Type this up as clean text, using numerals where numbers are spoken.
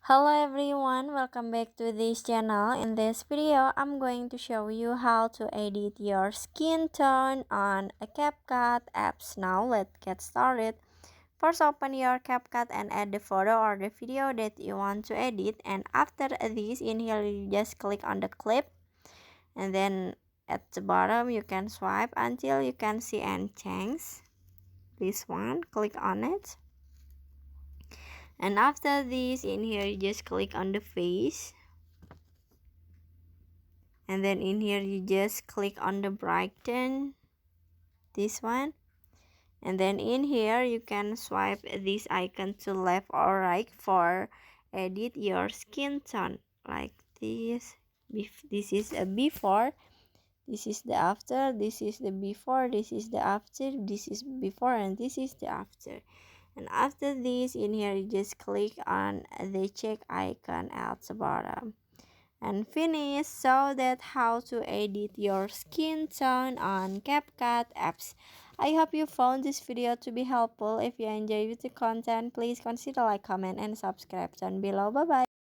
Hello everyone, welcome back to this channel. In this video, I'm going to show you how to edit your skin tone on a CapCut apps. Now let's get started. First, open your CapCut and add the photo or the video that you want to edit. And after this, in here you just click on the clip. And then at the bottom, you can swipe until you can see and change. This one, click on it. And after this, in here you just click on the face. And then in here you just click on the brighten, this one. And then in here you can swipe this icon to left or right for edit your skin tone like this. This is a before, this is the after, this is the before, this is the after, this is before, and this is the after. And after this, in here you just click on the check icon at the bottom and finish. So that how to edit your skin tone on CapCut apps. I hope you found this video to be helpful. If you enjoyed the content, please consider like, comment, and subscribe down below. Bye bye.